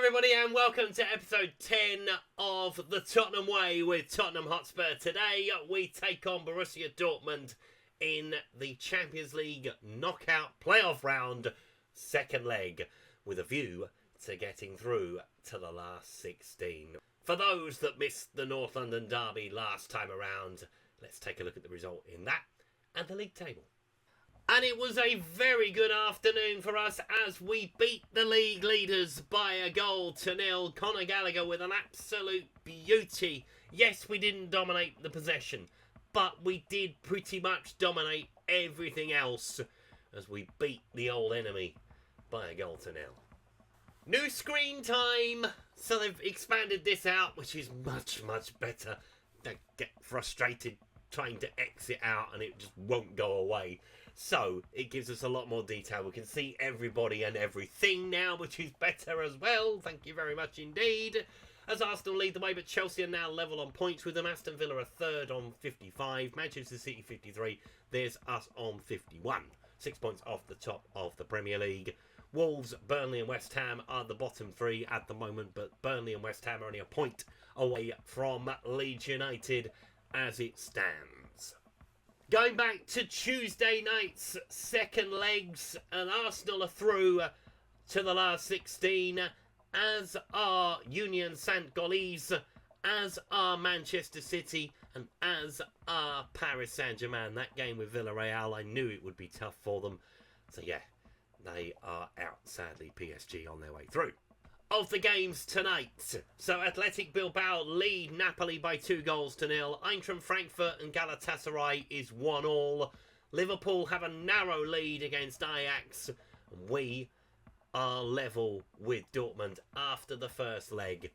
everybody, and welcome to episode 10 of the Tottenham Way with Tottenham Hotspur. Today we take on Borussia Dortmund in the Champions League knockout playoff round, second leg, with a view to getting through to the last 16. For those that missed the North London derby last time around, let's take a look at the result in that and the league table. And it was a very good afternoon for us as we beat the league leaders by a 1-0. Conor Gallagher with an absolute beauty. Yes, we didn't dominate the possession, but we did pretty much dominate everything else as we beat the old enemy by a 0-0. New screen time. So they've expanded this out, which is much, much better. They get frustrated trying to exit out and it just won't go away. So it gives us a lot more detail. We can see everybody and everything now, which is better as well. Thank you very much indeed. As Arsenal lead the way, but Chelsea are now level on points with them. Aston Villa are third on 55. Manchester City 53. There's us on 51. 6 points off the top of the Premier League. Wolves, Burnley and West Ham are the bottom three at the moment, but Burnley and West Ham are only a point away from Leeds United as it stands. Going back to Tuesday night's second legs, and Arsenal are through to the last 16, as are Union Saint-Gilloise, as are Manchester City, and as are Paris Saint-Germain. That game with Villarreal, I knew it would be tough for them. So yeah, they are out, sadly, PSG on their way through. Of the games tonight, so Athletic Bilbao lead Napoli by 2-0. Eintracht Frankfurt and Galatasaray is 1-1. Liverpool have a narrow lead against Ajax. And we are level with Dortmund after the first leg.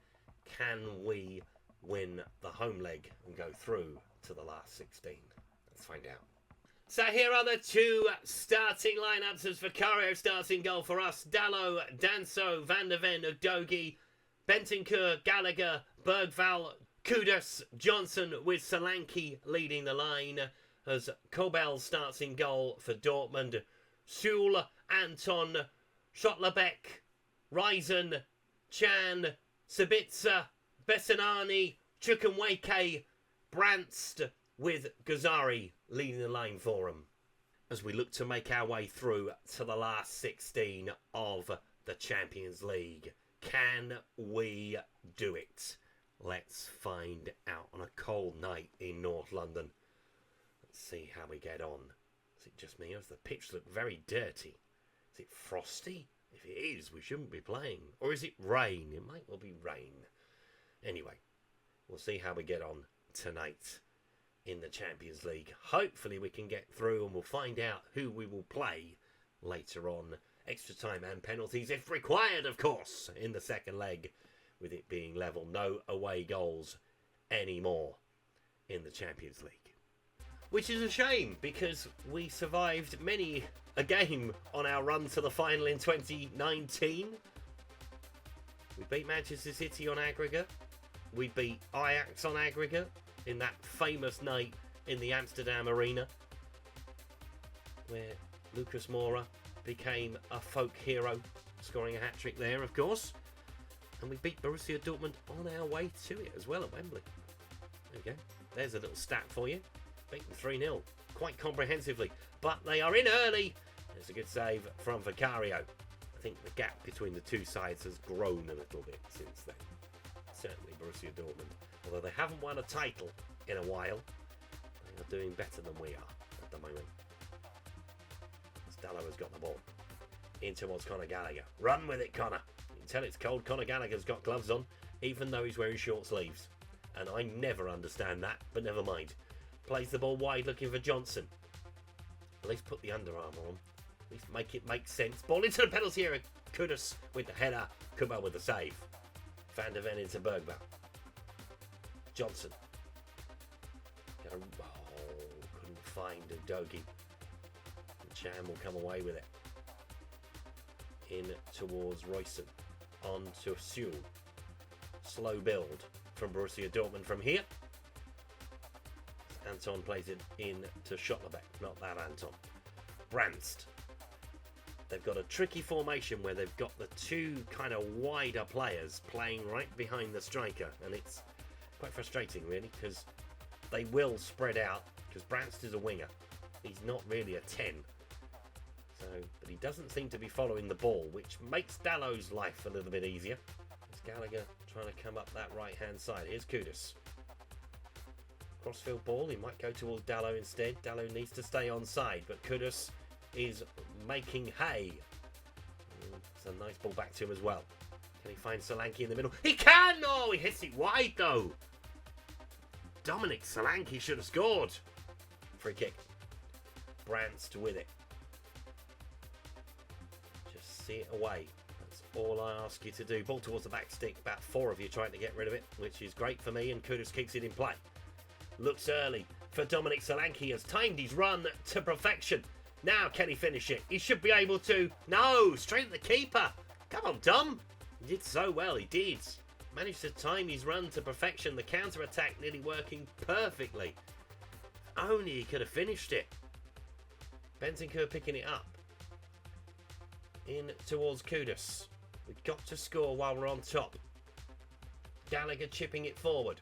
Can we win the home leg and go through to the last 16? Let's find out. So here are the two starting lineups as Vicario starts in goal for us. Dalot, Danso, Van der Ven, Udogie, Bentancur, Gallagher, Bergval, Kudus, Johnson with Solanke leading the line as Kobel starts in goal for Dortmund. Sewell, Anton, Schottlerbeck, Reisen, Chan, Sabitzer, Bessanani, Chukwuemeka, Brandst with Gazari leading the line for them as we look to make our way through to the last 16 of the Champions League. Can we do it? Let's find out on a cold night in North London. Let's see how we get on. Is it just me or does the pitch look very dirty? Is it frosty? If it is, we shouldn't be playing. Or is it rain? It might well be rain. Anyway, we'll see how we get on tonight in the Champions League. Hopefully we can get through and we'll find out who we will play later on. Extra time and penalties if required, of course, in the second leg, with it being level. No away goals anymore in the Champions League. Which is a shame because we survived many a game on our run to the final in 2019. We beat Manchester City on aggregate. We beat Ajax on aggregate in that famous night in the Amsterdam Arena where Lucas Moura became a folk hero, scoring a hat-trick there, of course. And we beat Borussia Dortmund on our way to it as well at Wembley. There you go. There's a little stat for you. Beat them 3-0 quite comprehensively. But they are in early. There's a good save from Vicario. I think the gap between the two sides has grown a little bit since then. Certainly Borussia Dortmund, although they haven't won a title in a while, they are doing better than we are at the moment. Dalot has got the ball in towards Conor Gallagher. Run with it, Conor. You can tell it's cold. Conor Gallagher's got gloves on, even though he's wearing short sleeves. And I never understand that, but never mind. Plays the ball wide looking for Johnson. At least put the underarm on. At least make it make sense. Ball into the penalty area. Kudus with the header. Kubel with the save. Van der Ven into Bergval. Johnson. Couldn't find Udogie. Chan will come away with it. In towards Royson. On to Sewell. Slow build from Borussia Dortmund from here. Anton plays it in to Schottlerbeck. Not that Anton. Brandst. They've got a tricky formation where they've got the two kind of wider players playing right behind the striker, and it's quite frustrating really, because they will spread out, because Brandt is a winger. He's not really a 10. So, but he doesn't seem to be following the ball, which makes Dallow's life a little bit easier. It's Gallagher trying to come up that right-hand side. Here's Kudus. Crossfield ball, he might go towards Dallow instead. Dallow needs to stay on side, but Kudus is making hay. It's a nice ball back to him as well. Can he find Solanke in the middle? He can! Oh, he hits it wide though. Dominic Solanke should have scored. Free kick. Brandt with it. Just see it away. That's all I ask you to do. Ball towards the back stick. About 4 of you trying to get rid of it, which is great for me, and Kudus keeps it in play. Looks early for Dominic Solanke. He has timed his run to perfection. Now can he finish it? He should be able to. No, straight at the keeper. Come on, Dom. He did so well, he did. Managed to time his run to perfection. The counter-attack nearly working perfectly. Only he could have finished it. Bentancur picking it up. In towards Kudus. We've got to score while we're on top. Gallagher chipping it forward.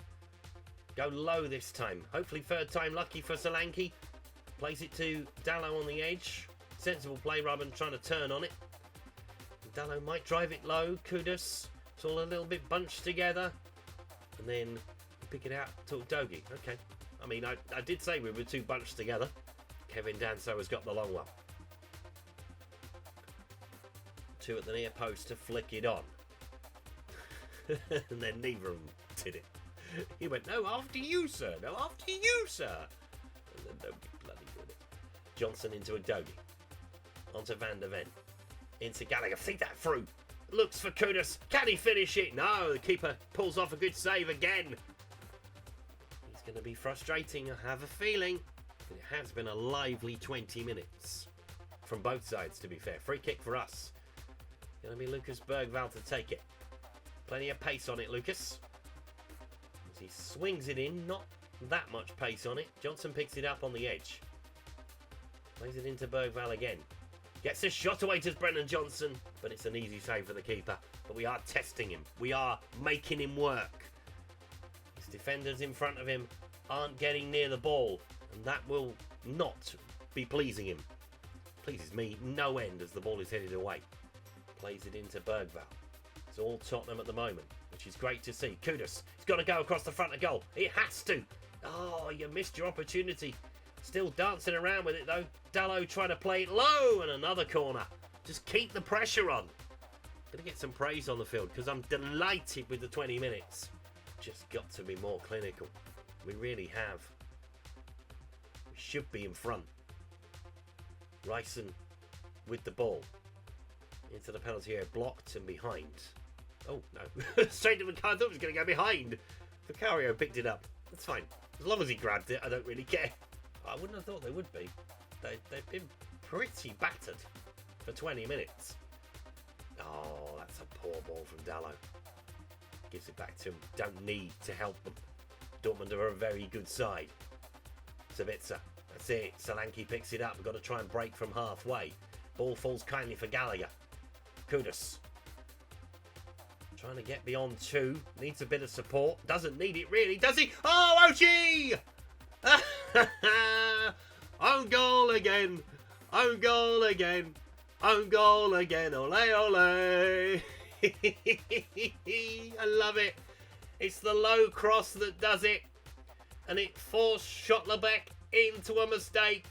Go low this time. Hopefully third time lucky for Solanke. Plays it to Dallow on the edge. Sensible play rather than trying to turn on it. Dallow might drive it low. Kudus. It's all a little bit bunched together. And then pick it out to Dogi. Okay. I mean, I did say we were too bunched together. Kevin Danso has got the long one. 2 at the near post to flick it on. And then neither of them did it. He went, no, after you, sir. No, after you, sir. And then nobody bloody did it. Johnson into a Dogi. Onto Van der Ven. Into Gallagher. Feed that through. Looks for Kudus. Can he finish it? No, the keeper pulls off a good save again. It's going to be frustrating, I have a feeling. It has been a lively 20 minutes. From both sides, to be fair. Free kick for us. Going to be Lucas Bergvall to take it. Plenty of pace on it, Lucas. As he swings it in, not that much pace on it. Johnson picks it up on the edge. Plays it into Bergvall again. Gets a shot away to Brennan Johnson, but it's an easy save for the keeper. But we are testing him. We are making him work. His defenders in front of him aren't getting near the ball, and that will not be pleasing him. Pleases me no end as the ball is headed away. Plays it into Bergvall. It's all Tottenham at the moment, which is great to see. Kudus, he's got to go across the front of goal. It has to. Oh, you missed your opportunity. Still dancing around with it though. Dallow trying to play it low, and another corner. Just keep the pressure on. Gonna get some praise on the field because I'm delighted with the 20 minutes. Just got to be more clinical. We really have. We should be in front. Ryson with the ball. Into the penalty area, blocked and behind. Oh, no. Straight to Vicario. I thought it was going to go behind. Vicario picked it up. That's fine. As long as he grabbed it, I don't really care. I wouldn't have thought they would be. They've been pretty battered for 20 minutes. Oh, that's a poor ball from Dallow. Gives it back to him. Don't need to help them. Dortmund are a very good side. Sabitzer. That's it. Solanke picks it up. We've got to try and break from halfway. Ball falls kindly for Gallagher. Kudus. Trying to get beyond 2. Needs a bit of support. Doesn't need it really, does he? Oh, Ochi! Own goal again. Own goal again. Own goal again. Ole, ole. I love it. It's the low cross that does it. And it forced Schottlerbeck into a mistake,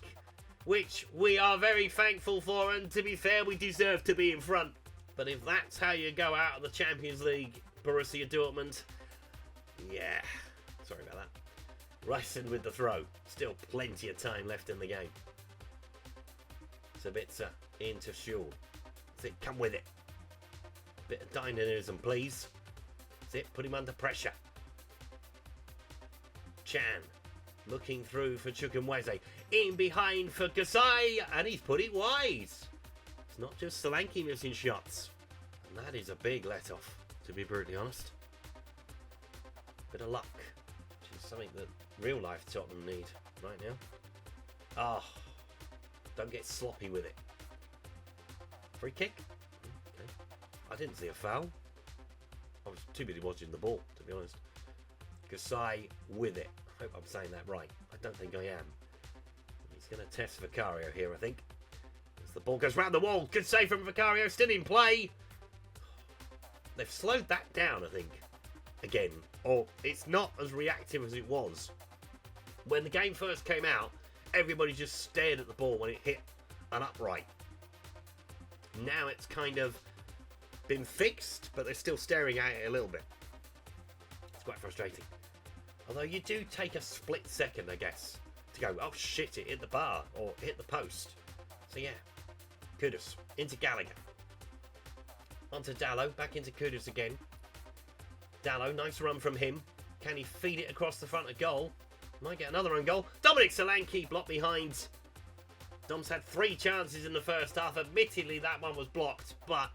which we are very thankful for. And to be fair, we deserve to be in front. But if that's how you go out of the Champions League, Borussia Dortmund, yeah, sorry about that. Ryson with the throw. Still plenty of time left in the game. Sabitzer into Schul. That's it, come with it. Bit of dynamism, please. That's it, put him under pressure. Chan looking through for Chukwuemeze. In behind for Kasai, and he's put it wide. It's not just Solanke missing shots. And that is a big let-off, to be brutally honest. Bit of luck, which is something that real-life Tottenham need right now. Oh, don't get sloppy with it. Free kick. Okay. I didn't see a foul. I was too busy watching the ball, to be honest. Gasai with it. I hope I'm saying that right. I don't think I am. He's going to test Vicario here, I think. As the ball goes round the wall. Good save from Vicario. Still in play. They've slowed that down, I think. Again. Or it's not as reactive as it was. When the game first came out, everybody just stared at the ball when it hit an upright. Now it's kind of been fixed, but they're still staring at it a little bit. It's quite frustrating. Although you do take a split second, I guess, to go, oh shit, it hit the bar or hit the post. So yeah, Kudus into Gallagher. Onto Dallo, back into Kudus again. Dallo, nice run from him. Can he feed it across the front of goal? Might get another own goal. Dominic Solanke blocked behind. Dom's had 3 chances in the first half. Admittedly, that one was blocked, but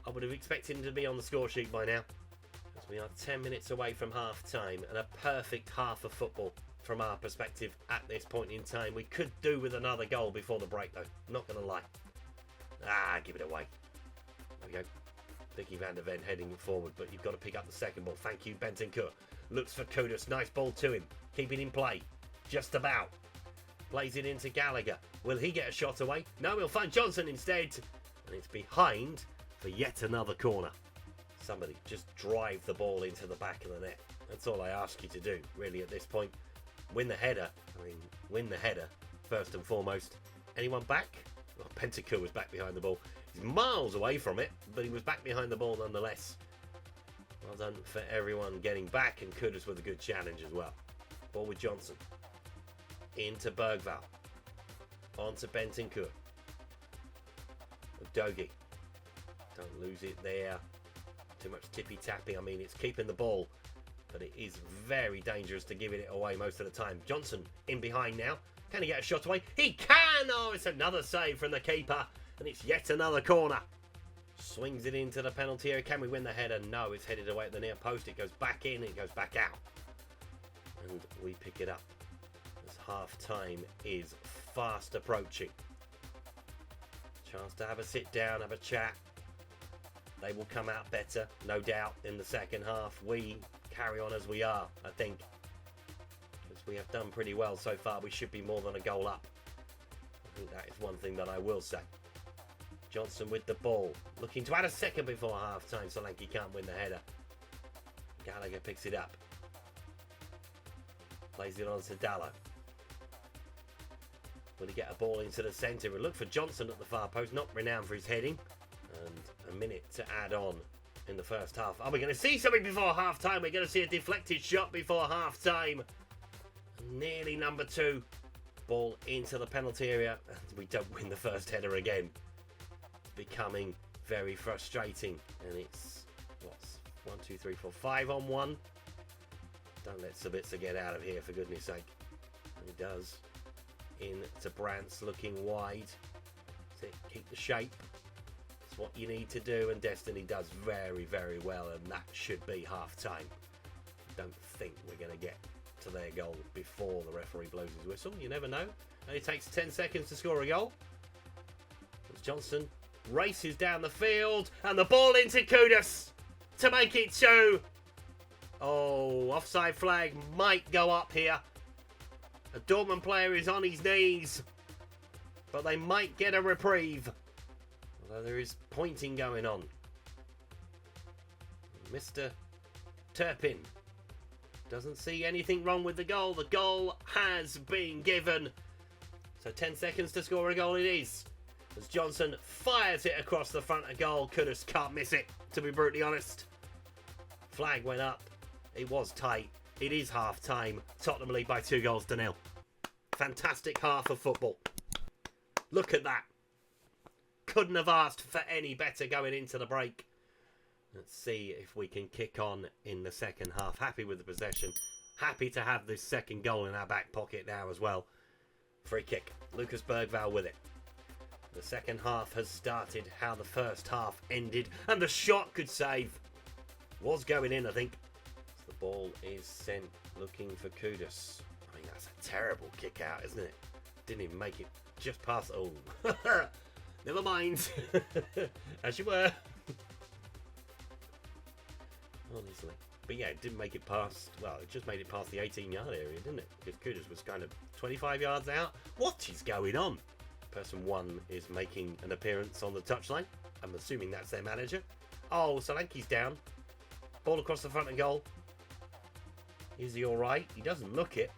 I would have expected him to be on the score sheet by now. As we are 10 minutes away from half time and a perfect half of football from our perspective at this point in time. We could do with another goal before the break, though. Not going to lie. Give it away. There we go. Vicky van der Ven heading forward, but you've got to pick up the second ball. Thank you, Bentancur. Looks for Kudus. Nice ball to him. Keeping in play. Just about. Plays it into Gallagher. Will he get a shot away? No, he'll find Johnson instead. And it's behind for yet another corner. Somebody just drive the ball into the back of the net. That's all I ask you to do, really, at this point. Win the header. Win the header, first and foremost. Anyone back? Well, Bentancur was back behind the ball. He's miles away from it, but he was back behind the ball nonetheless. Well done for everyone getting back, and Kudus with a good challenge as well. Ball with Johnson. Into Bergvall. On to Bentancur. Dogi. Don't lose it there. Too much tippy-tappy. I mean, it's keeping the ball, but it is very dangerous to giving it away most of the time. Johnson in behind now. Can he get a shot away? He can! Oh, it's another save from the keeper, and it's yet another corner. Swings it into the penalty area. Can we win the header? No, it's headed away at the near post. It goes back in, it goes back out. And we pick it up as half-time is fast approaching. Chance to have a sit down, have a chat. They will come out better, no doubt, in the second half. We carry on as we are, I think. Because we have done pretty well so far. We should be more than a goal up. I think that is one thing that I will say. Johnson with the ball. Looking to add a second before half-time. Solanke can't win the header. Gallagher picks it up. Plays it on to Dallo. Will he get a ball into the centre? We'll look for Johnson at the far post. Not renowned for his heading. And a minute to add on in the first half. Are we going to see something before half-time? We're going to see a deflected shot before half-time. Nearly number 2. Ball into the penalty area. And we don't win the first header again. Becoming very frustrating, and it's what's 1, 2, 3, 4, 5 on 1. Don't let Sabitzer get out of here, for goodness sake. And he does. In to Brantz, looking wide. Keep the shape. It's what you need to do, and Destiny does very, very well, and that should be half time. Don't think we're going to get to their goal before the referee blows his whistle. You never know. Only takes 10 seconds to score a goal. It's Johnson. Races down the field, and the ball into Kudus to make it 2. Oh, offside flag might go up here. A Dortmund player is on his knees, but they might get a reprieve. Although there is pointing going on. Mr. Turpin doesn't see anything wrong with the goal. The goal has been given. So 10 seconds to score a goal it is. As Johnson fires it across the front of goal. Kudus can't miss it, to be brutally honest. Flag went up. It was tight. It is half-time. Tottenham lead by 2-0. Fantastic half of football. Look at that. Couldn't have asked for any better going into the break. Let's see if we can kick on in the second half. Happy with the possession. Happy to have this second goal in our back pocket now as well. Free kick. Lucas Bergvall with it. The second half has started how the first half ended, and the shot could save. Was going in, I think. The ball is sent looking for Kudus. I mean, that's a terrible kick out, isn't it? Didn't even make it just past. Oh, Never mind. As you were. Honestly. But yeah, it didn't make it past, well, it just made it past the 18-yard area, didn't it? Because Kudus was kind of 25 yards out. What is going on? Person 1 is making an appearance on the touchline. I'm assuming that's their manager. Oh, Solanke's down. Ball across the front of goal. Is he alright? He doesn't look it.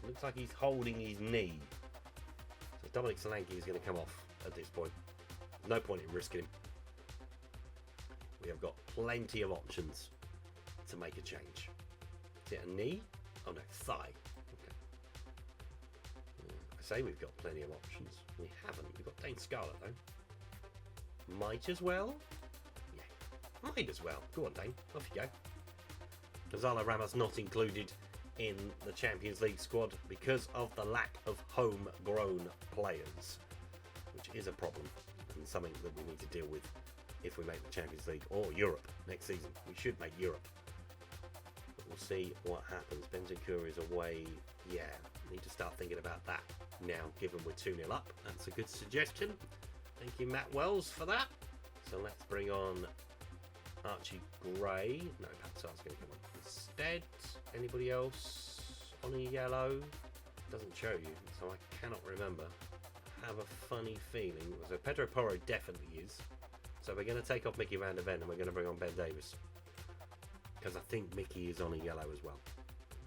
It looks like he's holding his knee. So Dominic Solanke is going to come off at this point. No point in risking him. We have got plenty of options to make a change. Is it a knee? Oh no, thigh. Okay. I say we've got plenty of options. We haven't. We've got Dane Scarlett though. Might as well? Yeah, might as well. Go on, Dane. Off you go. Gonzalo Ramos not included in the Champions League squad because of the lack of homegrown players, which is a problem and something that we need to deal with if we make the Champions League or Europe next season. We should make Europe. But we'll see what happens. Bentancur is away. Yeah, need to start thinking about that now, given we're 2-0 up. That's a good suggestion. Thank you, Matt Wells, for that. So let's bring on Archie Gray. No, Patsar's going to come on instead. Anybody else on a yellow? Doesn't show you, so I cannot remember. I have a funny feeling. So Pedro Porro definitely is. So we're going to take off Mickey van der Ven and we're going to bring on Ben Davies. Because I think Mickey is on a yellow as well.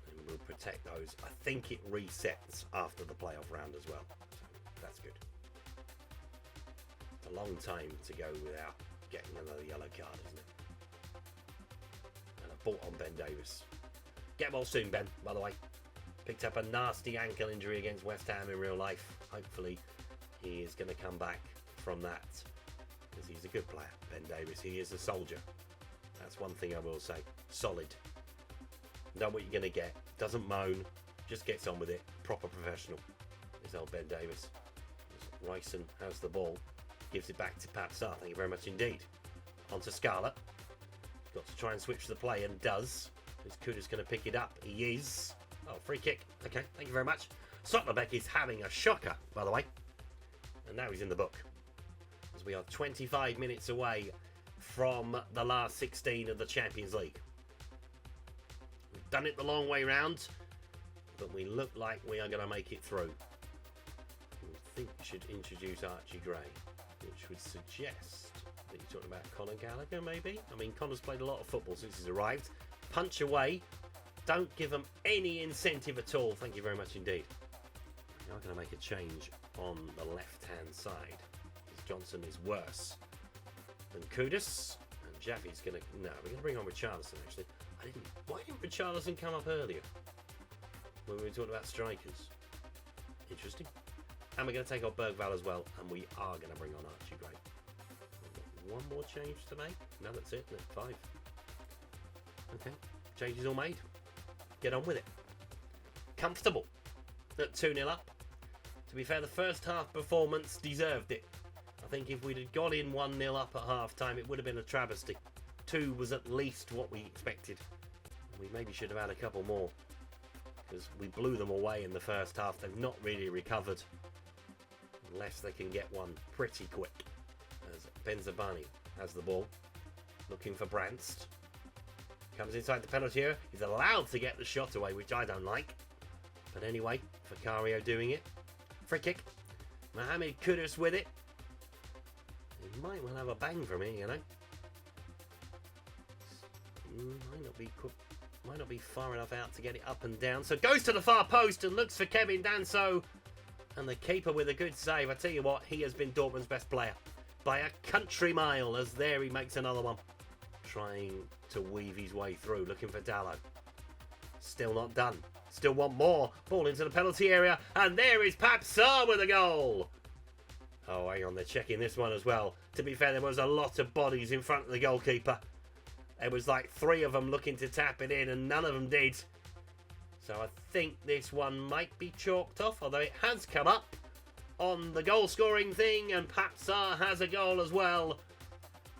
And we'll protect those. I think it resets after the playoff round as well. So that's good. It's a long time to go without getting another yellow card, isn't it? And I bought on Ben Davies. Get well soon, Ben, by the way. Picked up a nasty ankle injury against West Ham in real life. Hopefully he is going to come back from that. Because he's a good player, Ben Davies. He is a soldier. That's one thing I will say. Solid. Know what you're going to get. Doesn't moan. Just gets on with it. Proper professional. Is old Ben Davies. Ryson has the ball. Gives it back to Patsar. Thank you very much indeed. On to Scarlett. Got to try and switch the play and does. Is Kuda's going to pick it up? He is. Oh, free kick. Okay, thank you very much. Sotterbeck is having a shocker, by the way. And now he's in the book. As we are 25 minutes away from the last 16 of the Champions League. We've done it the long way round, but we look like we are going to make it through. I think we should introduce Archie Gray, which would suggest that you're talking about Conor Gallagher, maybe? I mean, Conor's played a lot of football since he's arrived. Punch away. Don't give them any incentive at all. Thank you very much indeed. We are going to make a change on the left-hand side. Johnson is worse than Kudus, and Jaffe's going to... No, we're going to bring on Richarlison, actually. Why didn't Richarlison come up earlier when we were talking about strikers? Interesting. And we're going to take off Bergvall as well, and we are going to bring on Archie Gray. We've got one more change to make. No, that's it. No, 5. Okay. Changes all made. Get on with it. Comfortable at 2-0 up. To be fair, the first half performance deserved it. I think if we'd have got in 1-0 up at half time, it would have been a travesty. 2 was at least what we expected. We maybe should have had a couple more, because we blew them away in the first half. They've not really recovered, unless they can get one pretty quick. As Benzabani has the ball, looking for Brandst. Comes inside the penalty area. He's allowed to get the shot away, which I don't like. But anyway, Vicario doing it. Free kick. Mohamed Kudus with it. He might well have a bang from here, you know. Might not be far enough out to get it up and down. So goes to the far post and looks for Kevin Danso. And the keeper with a good save. I tell you what, he has been Dortmund's best player by a country mile, as there he makes another one. Trying to weave his way through, looking for Dallo. Still not done. Still want more. Ball into the penalty area, and there is Papsar with a goal. Oh, hang on, they're checking this one as well. To be fair, there was a lot of bodies in front of the goalkeeper. There was like 3 of them looking to tap it in, and none of them did. So I think this one might be chalked off, although it has come up on the goal scoring thing, and Papsar has a goal as well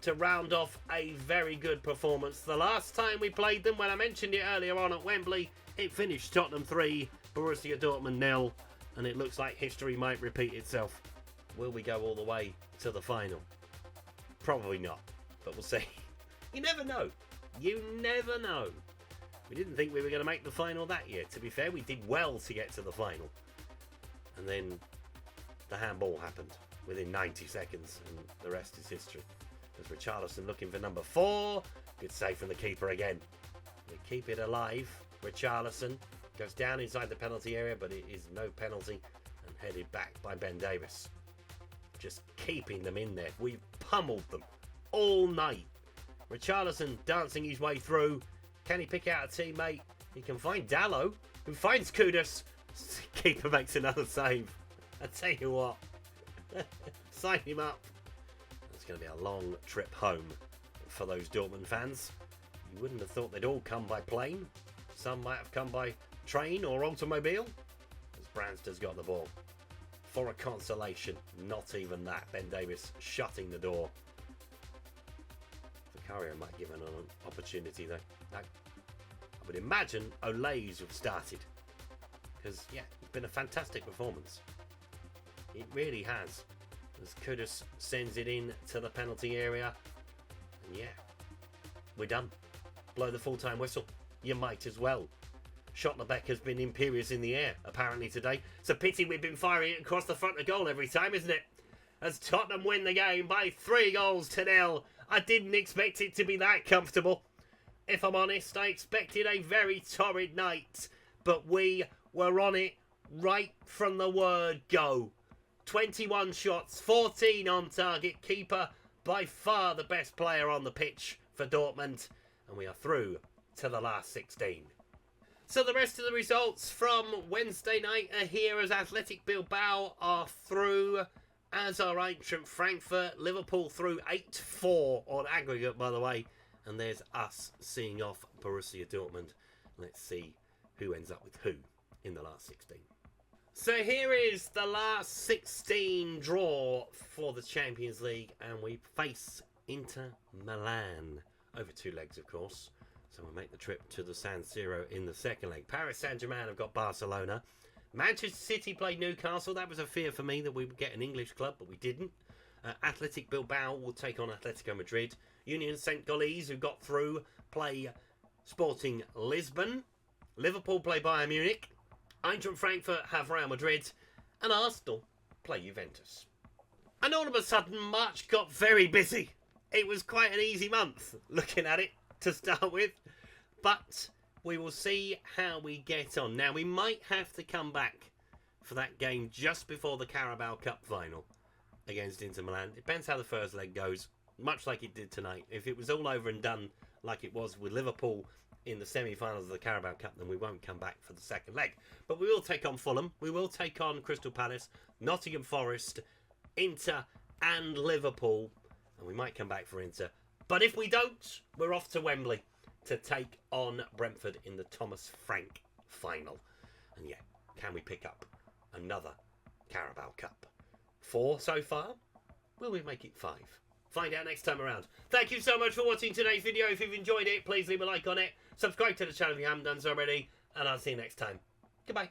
to round off a very good performance. The last time we played them, when I mentioned it earlier on at Wembley, it finished Tottenham 3, Borussia Dortmund 0, and it looks like history might repeat itself. will we go all the way to the final? Probably not, but we'll see. You never know. You never know. We didn't think we were going to make the final that year. To be fair, we did well to get to the final. And then the handball happened within 90 seconds, and the rest is history. There's Richarlison looking for number 4. Good save from the keeper again. We keep it alive. Richarlison goes down inside the penalty area, but it is no penalty, and headed back by Ben Davies. Just keeping them in there. We've pummeled them all night. Richarlison dancing his way through. Can he pick out a teammate? He can find Dallo, who finds Kudus. Keeper makes another save. I tell you what, sign him up. It's going to be a long trip home for those Dortmund fans. You wouldn't have thought they'd all come by plane. Some might have come by train or automobile. As Branster's got the ball. For a consolation, not even that. Ben Davies shutting the door. Vicario might give an opportunity though. No. I would imagine Ole's have started. Because, yeah, it's been a fantastic performance. It really has. As Kudus sends it in to the penalty area. And yeah, we're done. Blow the full-time whistle. You might as well. Schottlerbeck has been imperious in the air, apparently, today. It's a pity we've been firing it across the front of goal every time, isn't it? As Tottenham win the game by 3-0. I didn't expect it to be that comfortable. If I'm honest, I expected a very torrid night. But we were on it right from the word go. 21 shots, 14 on target. Keeper, by far the best player on the pitch for Dortmund. And we are through to the last 16. So the rest of the results from Wednesday night are here, as Athletic Bilbao are through, as are Eintracht Frankfurt. Liverpool through 8-4 on aggregate, by the way. And there's us seeing off Borussia Dortmund. Let's see who ends up with who in the last 16. So here is the last 16 draw for the Champions League, and we face Inter Milan. Over 2 legs, of course. So we'll make the trip to the San Siro in the second leg. Paris Saint-Germain have got Barcelona. Manchester City played Newcastle. That was a fear for me that we would get an English club, but we didn't. Athletic Bilbao will take on Atletico Madrid. Union Saint-Gilloise, who got through, play Sporting Lisbon. Liverpool play Bayern Munich. Eintracht Frankfurt have Real Madrid. And Arsenal play Juventus. And all of a sudden, March got very busy. It was quite an easy month, looking at it, to start with. But we will see how we get on. Now, we might have to come back for that game just before the Carabao Cup final against Inter Milan. Depends how the first leg goes, much like it did tonight. If it was all over and done like it was with Liverpool in the semi-finals of the Carabao Cup, then we won't come back for the second leg. But we will take on Fulham. We will take on Crystal Palace, Nottingham Forest, Inter and Liverpool. And we might come back for Inter. But if we don't, we're off to Wembley to take on Brentford in the Thomas Frank final. And yeah, can we pick up another Carabao Cup? 4 so far? Will we make it 5? Find out next time around. Thank you so much for watching today's video. If you've enjoyed it, please leave a like on it. Subscribe to the channel if you haven't done so already. And I'll see you next time. Goodbye.